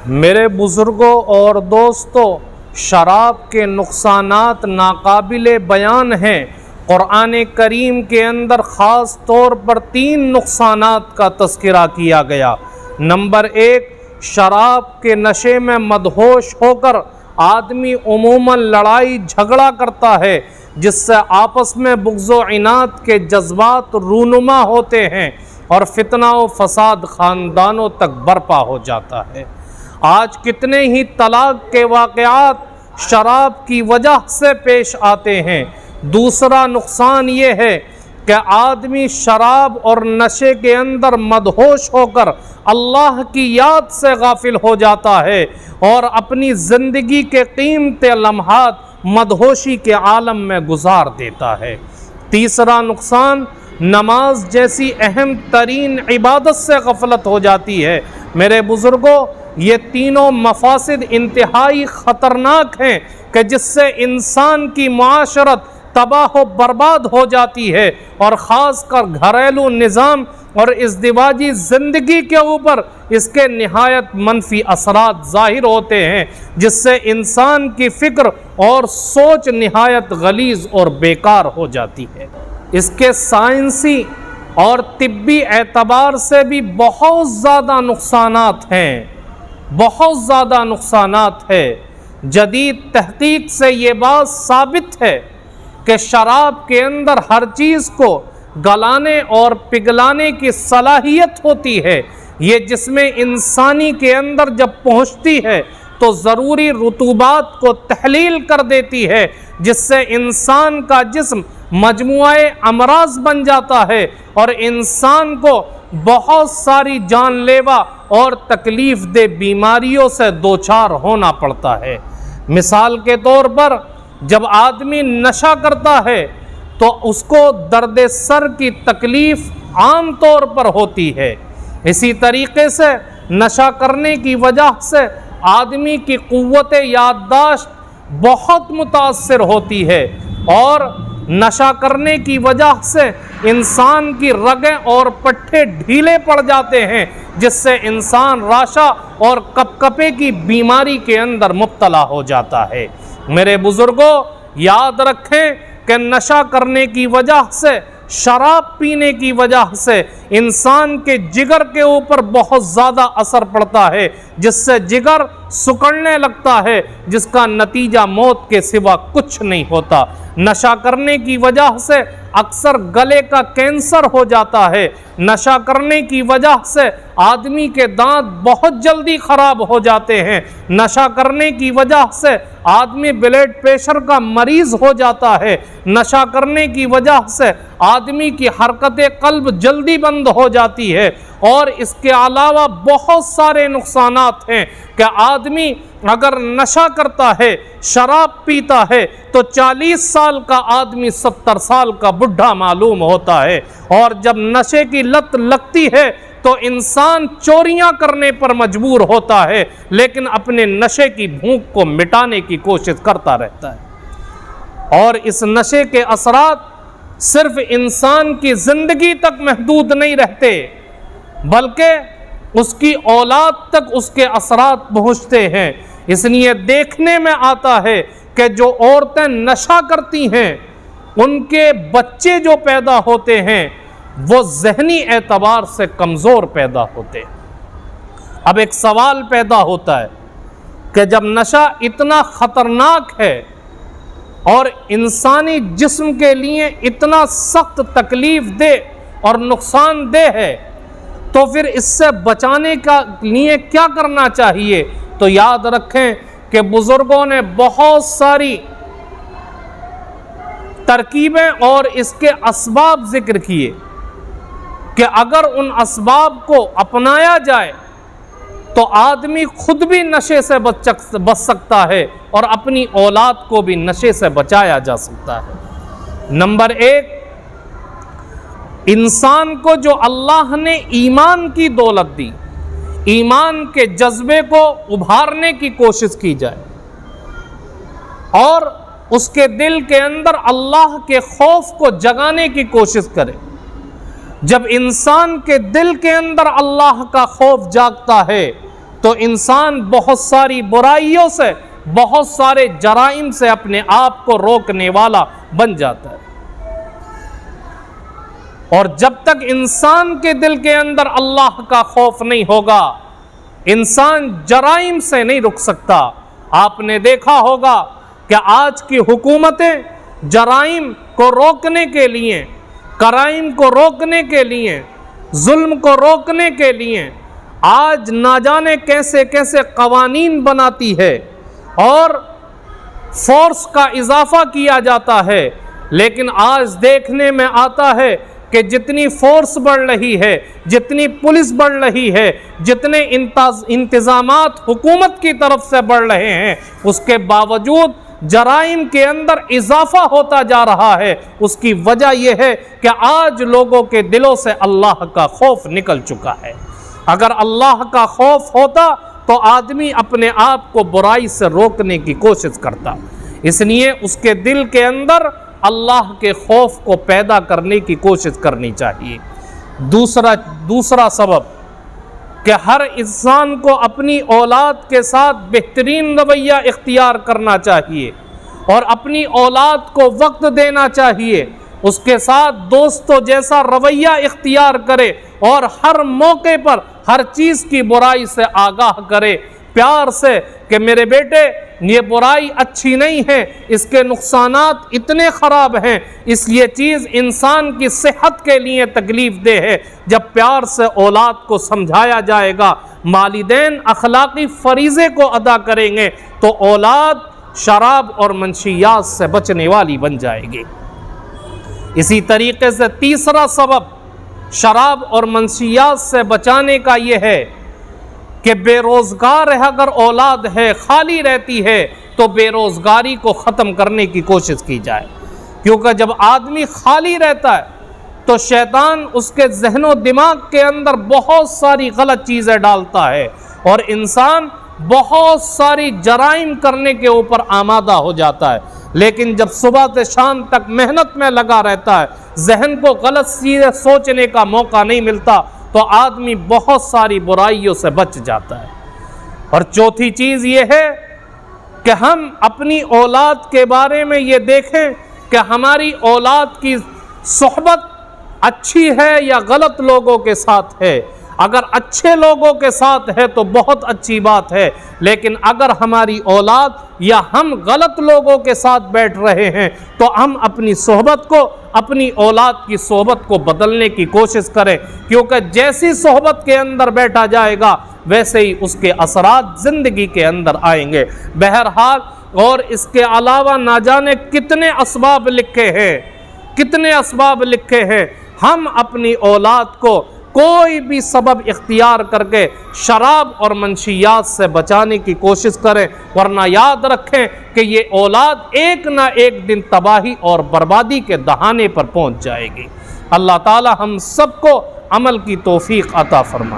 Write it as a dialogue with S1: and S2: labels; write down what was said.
S1: میرے بزرگوں اور دوستوں، شراب کے نقصانات ناقابل بیان ہیں۔ قرآن کریم کے اندر خاص طور پر 3 نقصانات کا تذکرہ کیا گیا۔ نمبر 1، شراب کے نشے میں مدہوش ہو کر آدمی عموماً لڑائی جھگڑا کرتا ہے، جس سے آپس میں بغض و عناد کے جذبات رونما ہوتے ہیں اور فتنہ و فساد خاندانوں تک برپا ہو جاتا ہے۔ آج کتنے ہی طلاق کے واقعات شراب کی وجہ سے پیش آتے ہیں۔ دوسرا نقصان یہ ہے کہ آدمی شراب اور نشے کے اندر مدہوش ہو کر اللہ کی یاد سے غافل ہو جاتا ہے اور اپنی زندگی کے قیمتی لمحات مدہوشی کے عالم میں گزار دیتا ہے۔ تیسرا نقصان، نماز جیسی اہم ترین عبادت سے غفلت ہو جاتی ہے۔ میرے بزرگوں، یہ تینوں مفاسد انتہائی خطرناک ہیں کہ جس سے انسان کی معاشرت تباہ و برباد ہو جاتی ہے، اور خاص کر گھریلو نظام اور ازدواجی زندگی کے اوپر اس کے نہایت منفی اثرات ظاہر ہوتے ہیں، جس سے انسان کی فکر اور سوچ نہایت غلیظ اور بیکار ہو جاتی ہے۔ اس کے سائنسی اور طبی اعتبار سے بھی بہت زیادہ نقصانات ہیں، بہت زیادہ نقصانات ہے۔ جدید تحقیق سے یہ بات ثابت ہے کہ شراب کے اندر ہر چیز کو گلانے اور پگھلانے کی صلاحیت ہوتی ہے۔ یہ جسم انسانی کے اندر جب پہنچتی ہے تو ضروری رطوبات کو تحلیل کر دیتی ہے، جس سے انسان کا جسم مجموعہ امراض بن جاتا ہے اور انسان کو بہت ساری جان لیوا اور تکلیف دہ بیماریوں سے دوچار ہونا پڑتا ہے۔ مثال کے طور پر، جب آدمی نشہ کرتا ہے تو اس کو درد سر کی تکلیف عام طور پر ہوتی ہے۔ اسی طریقے سے نشہ کرنے کی وجہ سے آدمی کی قوت یادداشت بہت متاثر ہوتی ہے، اور نشہ کرنے کی وجہ سے انسان کی رگیں اور پٹھے ڈھیلے پڑ جاتے ہیں، جس سے انسان راشا اور کپکپے کی بیماری کے اندر مبتلا ہو جاتا ہے۔ میرے بزرگوں، یاد رکھیں کہ نشہ کرنے کی وجہ سے، شراب پینے کی وجہ سے انسان کے جگر کے اوپر بہت زیادہ اثر پڑتا ہے، جس سے جگر سکڑنے لگتا ہے، جس کا نتیجہ موت کے سوا کچھ نہیں ہوتا۔ نشہ کرنے کی وجہ سے اکثر گلے کا کینسر ہو جاتا ہے۔ نشہ کرنے کی وجہ سے آدمی کے دانت بہت جلدی خراب ہو جاتے ہیں۔ نشہ کرنے کی وجہ سے آدمی بلڈ پریشر کا مریض ہو جاتا ہے۔ نشہ کرنے کی وجہ سے آدمی کی حرکت قلب جلدی بند ہو جاتی ہے، اور اس کے علاوہ بہت سارے نقصانات ہیں کہ آدمی اگر نشہ کرتا ہے، شراب پیتا ہے، تو 40 سال کا آدمی 70 سال کا بڈھا معلوم ہوتا ہے، اور جب نشے کی لت لگتی ہے تو انسان چوریاں کرنے پر مجبور ہوتا ہے، لیکن اپنے نشے کی بھوک کو مٹانے کی کوشش کرتا رہتا ہے۔ اور اس نشے کے اثرات صرف انسان کی زندگی تک محدود نہیں رہتے، بلکہ اس کی اولاد تک اس کے اثرات پہنچتے ہیں۔ اس لیے دیکھنے میں آتا ہے کہ جو عورتیں نشہ کرتی ہیں، ان کے بچے جو پیدا ہوتے ہیں وہ ذہنی اعتبار سے کمزور پیدا ہوتے ہیں۔ اب ایک سوال پیدا ہوتا ہے کہ جب نشہ اتنا خطرناک ہے اور انسانی جسم کے لیے اتنا سخت تکلیف دہ اور نقصان دہ ہے، تو پھر اس سے بچانے کا لیے کیا کرنا چاہیے؟ تو یاد رکھیں کہ بزرگوں نے بہت ساری ترکیبیں اور اس کے اسباب ذکر کیے کہ اگر ان اسباب کو اپنایا جائے تو آدمی خود بھی نشے سے بچ سکتا ہے اور اپنی اولاد کو بھی نشے سے بچایا جا سکتا ہے۔ نمبر 1، انسان کو جو اللہ نے ایمان کی دولت دی، ایمان کے جذبے کو ابھارنے کی کوشش کی جائے اور اس کے دل کے اندر اللہ کے خوف کو جگانے کی کوشش کرے۔ جب انسان کے دل کے اندر اللہ کا خوف جاگتا ہے تو انسان بہت ساری برائیوں سے، بہت سارے جرائم سے اپنے آپ کو روکنے والا بن جاتا ہے۔ اور جب تک انسان کے دل کے اندر اللہ کا خوف نہیں ہوگا، انسان جرائم سے نہیں رک سکتا۔ آپ نے دیکھا ہوگا کہ آج کی حکومتیں جرائم کو روکنے کے لیے، کرائم کو روکنے کے لیے، ظلم کو روکنے کے لیے آج نہ جانے کیسے کیسے قوانین بناتی ہے اور فورس کا اضافہ کیا جاتا ہے، لیکن آج دیکھنے میں آتا ہے کہ جتنی فورس بڑھ رہی ہے، جتنی پولیس بڑھ رہی ہے، جتنے انتظامات حکومت کی طرف سے بڑھ رہے ہیں، اس کے باوجود جرائم کے اندر اضافہ ہوتا جا رہا ہے۔ اس کی وجہ یہ ہے کہ آج لوگوں کے دلوں سے اللہ کا خوف نکل چکا ہے۔ اگر اللہ کا خوف ہوتا تو آدمی اپنے آپ کو برائی سے روکنے کی کوشش کرتا، اس لیے اس کے دل کے اندر اللہ کے خوف کو پیدا کرنے کی کوشش کرنی چاہیے۔ دوسرا سبب کہ ہر انسان کو اپنی اولاد کے ساتھ بہترین رویہ اختیار کرنا چاہیے اور اپنی اولاد کو وقت دینا چاہیے، اس کے ساتھ دوستوں جیسا رویہ اختیار کرے اور ہر موقع پر ہر چیز کی برائی سے آگاہ کرے، پیار سے کہ میرے بیٹے یہ برائی اچھی نہیں ہے، اس کے نقصانات اتنے خراب ہیں، اس یہ چیز انسان کی صحت کے لیے تکلیف دہ ہے۔ جب پیار سے اولاد کو سمجھایا جائے گا، والدین اخلاقی فریضے کو ادا کریں گے تو اولاد شراب اور منشیات سے بچنے والی بن جائے گی۔ اسی طریقے سے تیسرا سبب شراب اور منشیات سے بچانے کا یہ ہے کہ بے روزگار اگر اولاد ہے، خالی رہتی ہے، تو بے روزگاری کو ختم کرنے کی کوشش کی جائے، کیونکہ جب آدمی خالی رہتا ہے تو شیطان اس کے ذہن و دماغ کے اندر بہت ساری غلط چیزیں ڈالتا ہے اور انسان بہت ساری جرائم کرنے کے اوپر آمادہ ہو جاتا ہے۔ لیکن جب صبح سے شام تک محنت میں لگا رہتا ہے، ذہن کو غلط چیزیں سوچنے کا موقع نہیں ملتا، تو آدمی بہت ساری برائیوں سے بچ جاتا ہے۔ اور چوتھی چیز یہ ہے کہ ہم اپنی اولاد کے بارے میں یہ دیکھیں کہ ہماری اولاد کی صحبت اچھی ہے یا غلط لوگوں کے ساتھ ہے۔ اگر اچھے لوگوں کے ساتھ ہے تو بہت اچھی بات ہے، لیکن اگر ہماری اولاد یا ہم غلط لوگوں کے ساتھ بیٹھ رہے ہیں تو ہم اپنی صحبت کو، اپنی اولاد کی صحبت کو بدلنے کی کوشش کریں، کیونکہ جیسی صحبت کے اندر بیٹھا جائے گا ویسے ہی اس کے اثرات زندگی کے اندر آئیں گے۔ بہرحال اور اس کے علاوہ نہ جانے کتنے اسباب لکھے ہیں، کتنے اسباب لکھے ہیں۔ ہم اپنی اولاد کو کوئی بھی سبب اختیار کر کے شراب اور منشیات سے بچانے کی کوشش کریں، ورنہ یاد رکھیں کہ یہ اولاد ایک نہ ایک دن تباہی اور بربادی کے دہانے پر پہنچ جائے گی۔ اللہ تعالی ہم سب کو عمل کی توفیق عطا فرمائے۔